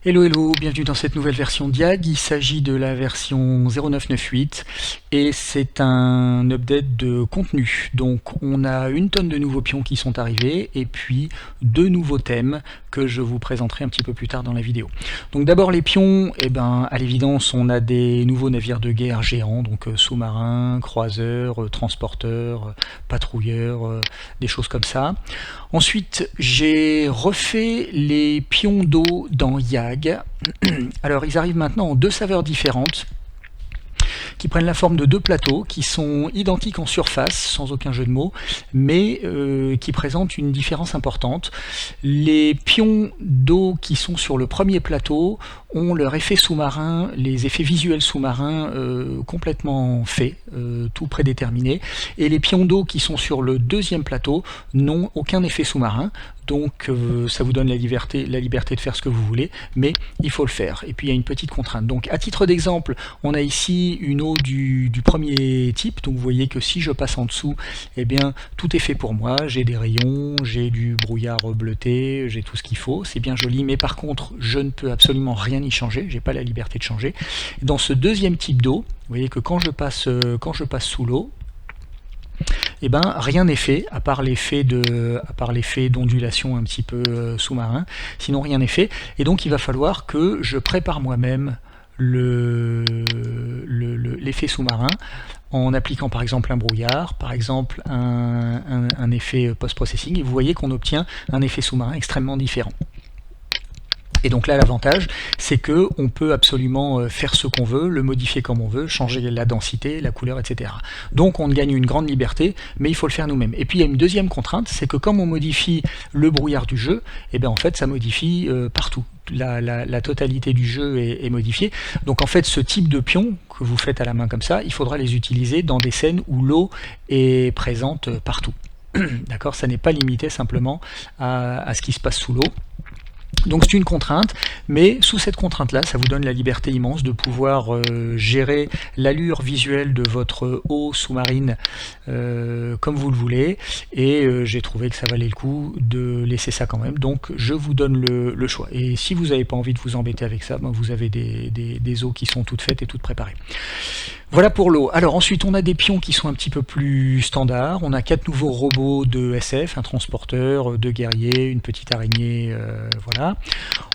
Hello hello, bienvenue dans cette nouvelle version Diag. Il s'agit de la version 0998 et c'est un update de contenu. Donc on a une tonne de nouveaux pions qui sont arrivés et puis deux nouveaux thèmes que je vous présenterai un petit peu plus tard dans la vidéo. Donc d'abord les pions, à l'évidence on a des nouveaux navires de guerre géants, donc sous-marins, croiseurs, transporteurs, patrouilleurs, des choses comme ça. Ensuite j'ai refait les pions d'eau dans YAG. Alors ils arrivent maintenant en deux saveurs différentes qui prennent la forme de deux plateaux qui sont identiques en surface, sans aucun jeu de mots, mais qui présentent une différence importante. Les pions d'eau qui sont sur le premier plateau ont leur effet sous-marin, les effets visuels sous-marins complètement faits, tout prédéterminé, et les pions d'eau qui sont sur le deuxième plateau n'ont aucun effet sous-marin. Donc ça vous donne la liberté de faire ce que vous voulez, mais il faut le faire. Et puis il y a une petite contrainte. Donc à titre d'exemple, on a ici une eau du premier type. Donc vous voyez que si je passe en dessous, eh bien tout est fait pour moi. J'ai des rayons, j'ai du brouillard bleuté, j'ai tout ce qu'il faut. C'est bien joli, mais par contre, je ne peux absolument rien y changer. J'ai pas la liberté de changer. Dans ce deuxième type d'eau, vous voyez que quand je passe sous l'eau, eh ben, rien n'est fait, à part l'effet d'ondulation un petit peu sous-marin, sinon rien n'est fait, et donc il va falloir que je prépare moi-même l'effet sous-marin en appliquant par exemple un brouillard, par exemple un effet post-processing, et vous voyez qu'on obtient un effet sous-marin extrêmement différent. Et donc là, l'avantage, c'est que on peut absolument faire ce qu'on veut, le modifier comme on veut, changer la densité, la couleur, etc. Donc on gagne une grande liberté, mais il faut le faire nous-mêmes. Et puis il y a une deuxième contrainte, c'est que comme on modifie le brouillard du jeu, et bien en fait ça modifie partout. La totalité du jeu est modifiée. Donc en fait ce type de pions que vous faites à la main comme ça, il faudra les utiliser dans des scènes où l'eau est présente partout. D'accord, ça n'est pas limité simplement à ce qui se passe sous l'eau. Donc c'est une contrainte, mais sous cette contrainte-là, ça vous donne la liberté immense de pouvoir gérer l'allure visuelle de votre eau sous-marine comme vous le voulez, et j'ai trouvé que ça valait le coup de laisser ça quand même, donc je vous donne le choix. Et si vous n'avez pas envie de vous embêter avec ça, ben vous avez des eaux qui sont toutes faites et toutes préparées. Voilà pour l'eau. Alors ensuite on a des pions qui sont un petit peu plus standards. On a 4 nouveaux robots de SF, un transporteur, 2 guerriers, une petite araignée, voilà.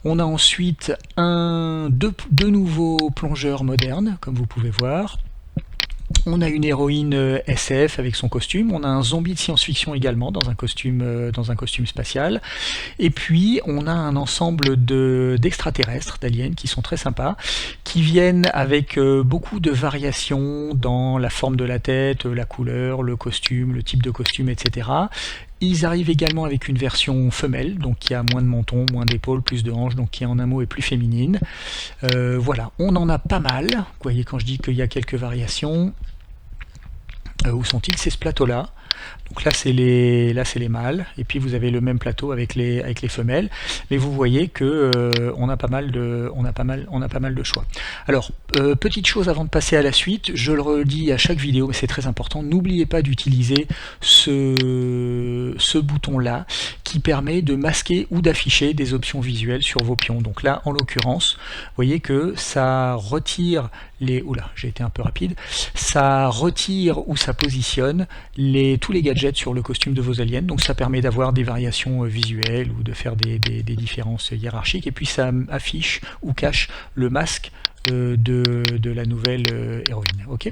On a ensuite deux nouveaux plongeurs modernes, comme vous pouvez voir. On a une héroïne SF avec son costume, on a un zombie de science-fiction également dans un costume spatial, et puis on a un ensemble d'extraterrestres, d'aliens qui sont très sympas, qui viennent avec beaucoup de variations dans la forme de la tête, la couleur, le costume, le type de costume, etc. Ils arrivent également avec une version femelle, donc qui a moins de menton, moins d'épaules, plus de hanches, donc qui en un mot est plus féminine. Voilà, on en a pas mal. Vous voyez quand je dis qu'il y a quelques variations. Où sont-ils? C'est ce plateau-là. Donc là c'est les mâles, et puis vous avez le même plateau avec les femelles, mais vous voyez que on a pas mal de choix. Alors petite chose avant de passer à la suite, je le redis à chaque vidéo, mais c'est très important, n'oubliez pas d'utiliser ce bouton là qui permet de masquer ou d'afficher des options visuelles sur vos pions. Donc là en l'occurrence, vous voyez que ça retire les... Oula, j'ai été un peu rapide. Ça retire ou ça positionne tous les gadgets sur le costume de vos aliens, donc ça permet d'avoir des variations visuelles ou de faire des différences hiérarchiques, et puis ça affiche ou cache le masque de la nouvelle héroïne. Ok ?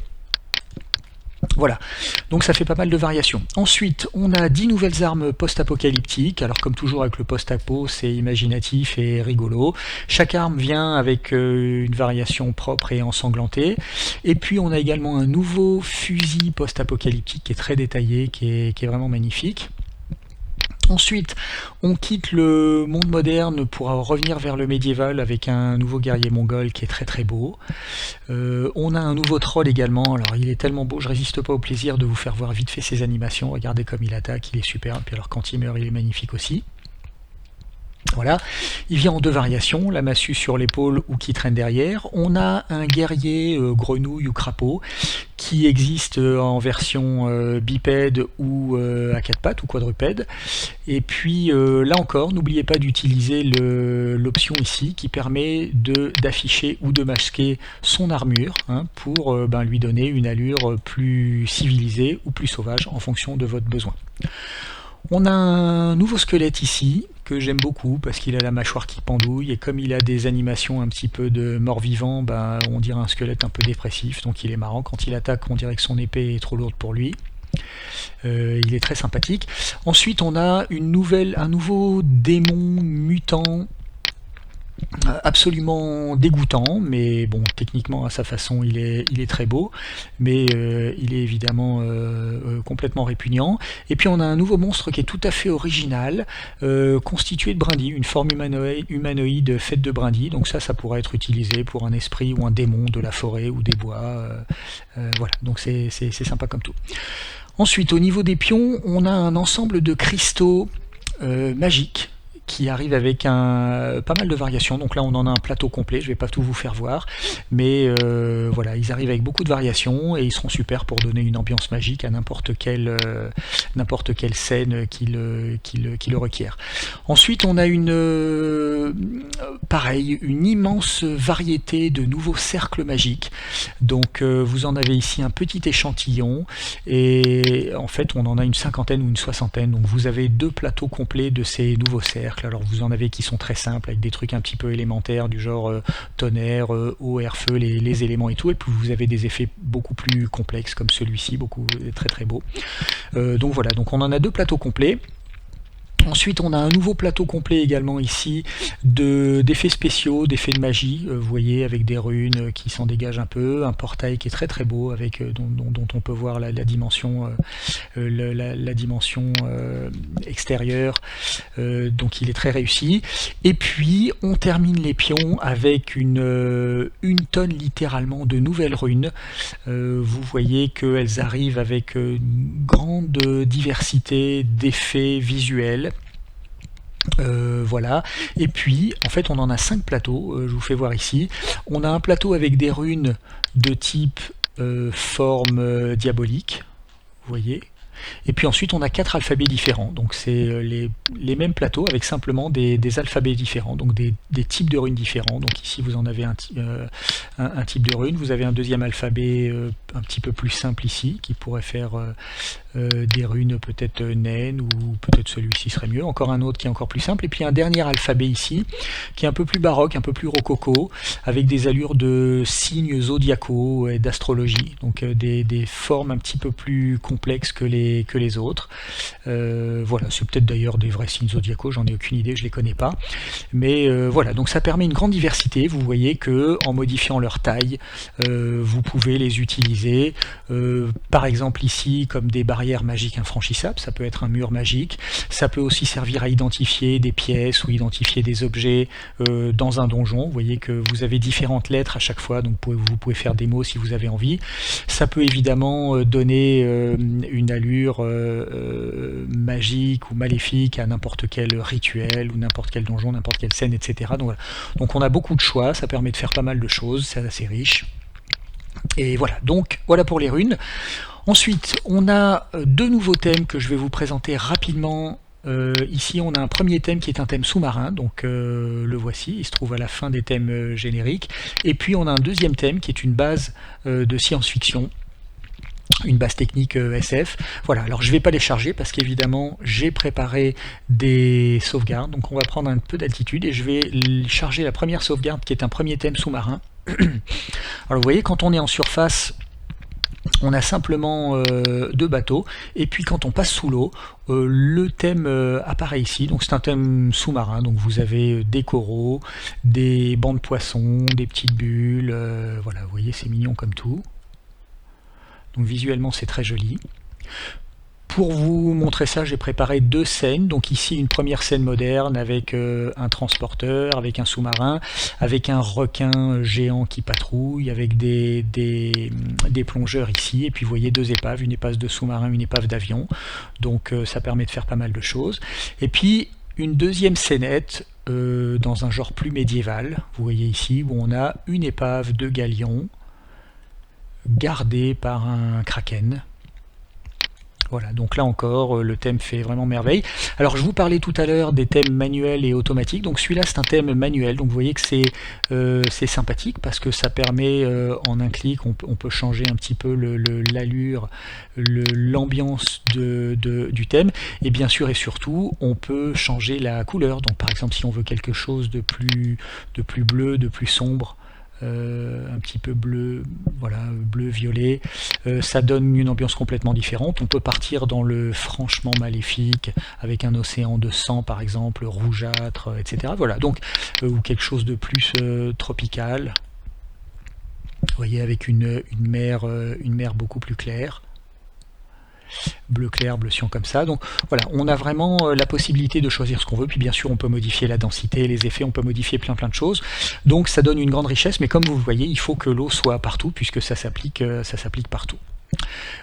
Voilà, donc ça fait pas mal de variations. Ensuite, on a 10 nouvelles armes post-apocalyptiques. Alors comme toujours avec le post-apo, c'est imaginatif et rigolo. Chaque arme vient avec une variation propre et ensanglantée. Et puis on a également un nouveau fusil post-apocalyptique qui est très détaillé, qui est vraiment magnifique. Ensuite, on quitte le monde moderne pour revenir vers le médiéval avec un nouveau guerrier mongol qui est très très beau. On a un nouveau troll également, alors il est tellement beau, je résiste pas au plaisir de vous faire voir vite fait ses animations. Regardez comme il attaque, il est super, puis alors quand il meurt il est magnifique aussi. Voilà, il vient en deux variations, la massue sur l'épaule ou qui traîne derrière. On a un guerrier grenouille ou crapaud qui existe en version bipède ou à quatre pattes ou quadrupède. Et puis là encore, n'oubliez pas d'utiliser l'option ici qui permet d'afficher ou de masquer son armure pour lui donner une allure plus civilisée ou plus sauvage en fonction de votre besoin. On a un nouveau squelette ici que j'aime beaucoup parce qu'il a la mâchoire qui pendouille et comme il a des animations un petit peu de mort-vivant, on dirait un squelette un peu dépressif, donc il est marrant. Quand il attaque, on dirait que son épée est trop lourde pour lui. Il est très sympathique. Ensuite, on a un nouveau démon mutant absolument dégoûtant, mais bon, techniquement à sa façon il est très beau, mais il est évidemment complètement répugnant. Et puis on a un nouveau monstre qui est tout à fait original, constitué de brindilles, une forme humanoïde faite de brindilles, donc ça pourrait être utilisé pour un esprit ou un démon de la forêt ou des bois, voilà, donc c'est sympa comme tout. Ensuite, au niveau des pions, on a un ensemble de cristaux magiques qui arrive avec pas mal de variations. Donc là on en a un plateau complet, je ne vais pas tout vous faire voir, mais voilà, ils arrivent avec beaucoup de variations et ils seront super pour donner une ambiance magique à n'importe quelle scène qui le requiert. Ensuite on a une immense variété de nouveaux cercles magiques. Donc vous en avez ici un petit échantillon et en fait on en a une cinquantaine ou une soixantaine. Donc vous avez deux plateaux complets de ces nouveaux cercles. Alors vous en avez qui sont très simples avec des trucs un petit peu élémentaires du genre tonnerre, eau, air, feu, les éléments et tout, et puis vous avez des effets beaucoup plus complexes comme celui-ci, très très beau. Donc voilà, donc on en a deux plateaux complets. Ensuite, on a un nouveau plateau complet également ici d'effets spéciaux, d'effets de magie, vous voyez, avec des runes qui s'en dégagent un peu, un portail qui est très très beau, avec dont on peut voir la dimension, la dimension extérieure, donc il est très réussi. Et puis, on termine les pions avec une tonne littéralement de nouvelles runes. Vous voyez qu'elles arrivent avec une grande diversité d'effets visuels. Voilà, et puis en fait on en a 5 plateaux, je vous fais voir ici. On a un plateau avec des runes de type forme diabolique, vous voyez. Et puis ensuite on a 4 alphabets différents, donc c'est les mêmes plateaux avec simplement des alphabets différents, donc des types de runes différents. Donc ici vous en avez un type de rune, vous avez un deuxième alphabet un petit peu plus simple ici, qui pourrait faire des runes peut-être naines, ou peut-être celui-ci serait mieux, encore un autre qui est encore plus simple, et puis un dernier alphabet ici, qui est un peu plus baroque, un peu plus rococo, avec des allures de signes zodiacaux et d'astrologie, donc des formes un petit peu plus complexes que les autres. Voilà, c'est peut-être d'ailleurs des vrais signes zodiacaux, j'en ai aucune idée, je les connais pas, mais voilà, donc ça permet une grande diversité. Vous voyez que en modifiant leur taille, vous pouvez les utiliser, par exemple ici comme des barrières magiques infranchissables, ça peut être un mur magique, ça peut aussi servir à identifier des pièces ou identifier des objets dans un donjon. Vous voyez que vous avez différentes lettres à chaque fois, donc vous pouvez faire des mots si vous avez envie. Ça peut évidemment donner une allure magique ou maléfique à n'importe quel rituel ou n'importe quel donjon, n'importe quelle scène, etc. Donc, voilà. Donc on a beaucoup de choix, ça permet de faire pas mal de choses, c'est assez riche. Et voilà, donc voilà pour les runes. Ensuite, on a deux nouveaux thèmes que je vais vous présenter rapidement. Ici, on a un premier thème qui est un thème sous-marin, donc le voici, il se trouve à la fin des thèmes génériques. Et puis, on a un deuxième thème qui est une base de science-fiction, une base technique SF. Voilà, alors je ne vais pas les charger parce qu'évidemment, j'ai préparé des sauvegardes, donc on va prendre un peu d'altitude et je vais charger la première sauvegarde qui est un premier thème sous-marin. Alors vous voyez, quand on est en surface, on a simplement deux bateaux, et puis quand on passe sous l'eau, le thème apparaît ici. Donc c'est un thème sous-marin, donc vous avez des coraux, des bancs de poissons, des petites bulles, voilà, vous voyez, c'est mignon comme tout. Donc visuellement c'est très joli. Pour vous montrer ça, j'ai préparé deux scènes. Donc ici, une première scène moderne avec un transporteur, avec un sous-marin, avec un requin géant qui patrouille, avec des plongeurs ici. Et puis vous voyez deux épaves, une épave de sous-marin, une épave d'avion. Donc ça permet de faire pas mal de choses. Et puis une deuxième scénette dans un genre plus médiéval. Vous voyez ici où on a une épave de galion gardée par un kraken. Voilà, donc là encore, le thème fait vraiment merveille. Alors je vous parlais tout à l'heure des thèmes manuels et automatiques, donc celui-là c'est un thème manuel, donc vous voyez que c'est sympathique parce que ça permet en un clic, on peut changer un petit peu l'allure, l'ambiance du thème, et bien sûr et surtout on peut changer la couleur, donc par exemple si on veut quelque chose de plus bleu, de plus sombre, un petit peu bleu, voilà, bleu-violet, ça donne une ambiance complètement différente. On peut partir dans le franchement maléfique avec un océan de sang par exemple, rougeâtre, etc. Voilà, donc ou quelque chose de plus tropical. Vous voyez, avec une mer beaucoup plus claire. Bleu clair, bleu cyan comme ça. Donc voilà, on a vraiment la possibilité de choisir ce qu'on veut, puis bien sûr on peut modifier la densité, les effets, on peut modifier plein de choses. Donc ça donne une grande richesse, mais comme vous le voyez, il faut que l'eau soit partout, puisque ça s'applique partout.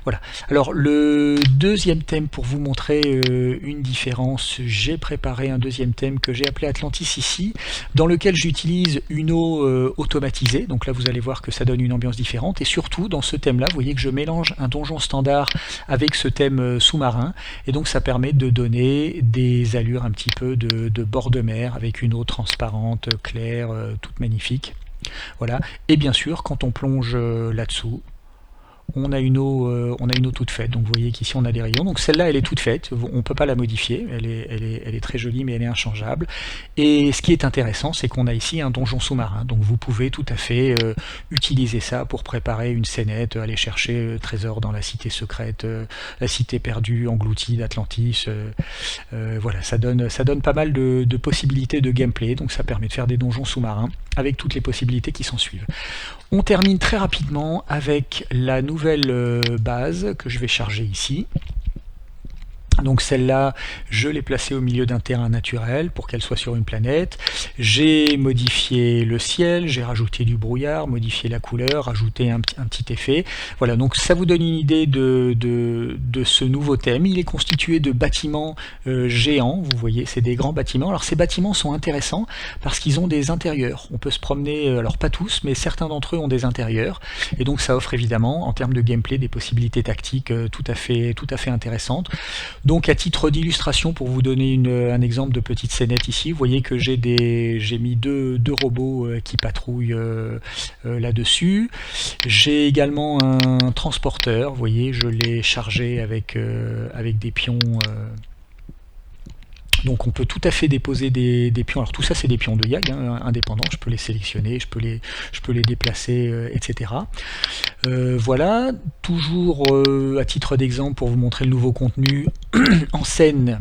Voilà. Alors le deuxième thème, pour vous montrer une différence, j'ai préparé un deuxième thème que j'ai appelé Atlantis ici, dans lequel j'utilise une eau automatisée. Donc là vous allez voir que ça donne une ambiance différente, et surtout dans ce thème là, vous voyez que je mélange un donjon standard avec ce thème sous-marin, et donc ça permet de donner des allures un petit peu de bord de mer, avec une eau transparente, claire, toute magnifique. Voilà. Et bien sûr, quand on plonge là-dessous, on a une eau toute faite. Donc vous voyez qu'ici on a des rayons. Donc celle-là elle est toute faite, on ne peut pas la modifier, elle est très jolie mais elle est inchangeable. Et ce qui est intéressant, c'est qu'on a ici un donjon sous-marin. Donc vous pouvez tout à fait utiliser ça pour préparer une scénette, aller chercher trésor dans la cité secrète, la cité perdue, engloutie d'Atlantis. Voilà, ça donne pas mal de possibilités de gameplay. Donc ça permet de faire des donjons sous-marins avec toutes les possibilités qui s'en suivent. On termine très rapidement avec la nouvelle base que je vais charger ici. Donc celle-là, je l'ai placée au milieu d'un terrain naturel pour qu'elle soit sur une planète. J'ai modifié le ciel, j'ai rajouté du brouillard, modifié la couleur, rajouté un petit effet. Voilà, donc ça vous donne une idée de ce nouveau thème. Il est constitué de bâtiments géants, vous voyez, c'est des grands bâtiments. Alors ces bâtiments sont intéressants parce qu'ils ont des intérieurs. On peut se promener, alors pas tous, mais certains d'entre eux ont des intérieurs. Et donc ça offre évidemment, en termes de gameplay, des possibilités tactiques tout à fait intéressantes. Donc à titre d'illustration, pour vous donner un exemple de petite scénette ici, vous voyez que j'ai mis deux robots qui patrouillent là-dessus. J'ai également un transporteur, vous voyez, je l'ai chargé avec des pions. Donc on peut tout à fait déposer des pions. Alors tout ça c'est des pions de YAG indépendants, je peux les sélectionner, je peux les déplacer, etc. Voilà, toujours à titre d'exemple pour vous montrer le nouveau contenu en scène.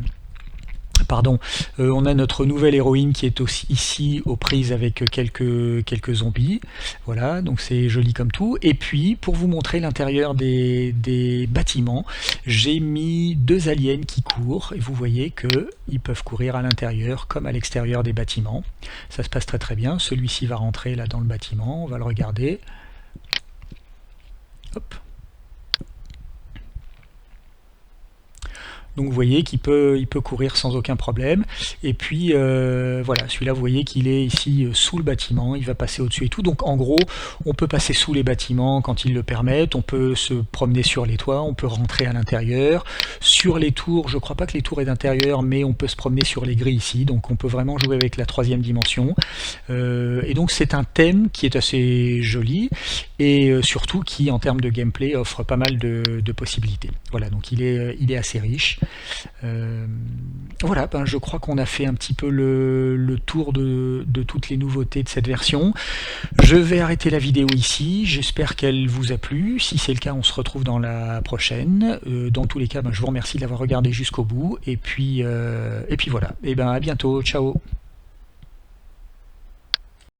Pardon, on a notre nouvelle héroïne qui est aussi ici aux prises avec quelques zombies. Voilà, donc c'est joli comme tout. Et puis, pour vous montrer l'intérieur des bâtiments, j'ai mis deux aliens qui courent. Et vous voyez qu'ils peuvent courir à l'intérieur comme à l'extérieur des bâtiments. Ça se passe très bien. Celui-ci va rentrer là dans le bâtiment. On va le regarder. Hop. Donc vous voyez qu'il peut courir sans aucun problème. Et puis voilà, celui-là vous voyez qu'il est ici sous le bâtiment, il va passer au-dessus et tout. Donc en gros, on peut passer sous les bâtiments quand ils le permettent, on peut se promener sur les toits, on peut rentrer à l'intérieur. Sur les tours, je crois pas que les tours aient d'intérieur, mais on peut se promener sur les grilles ici. Donc on peut vraiment jouer avec la troisième dimension. Et donc c'est un thème qui est assez joli et surtout qui en termes de gameplay offre pas mal de possibilités. Voilà, donc il est assez riche. Voilà, je crois qu'on a fait un petit peu le tour de toutes les nouveautés de cette version. Je vais arrêter la vidéo ici, j'espère qu'elle vous a plu. Si c'est le cas, on se retrouve dans la prochaine. Dans tous les cas, je vous remercie de l'avoir regardé jusqu'au bout. Et puis voilà, et à bientôt, ciao.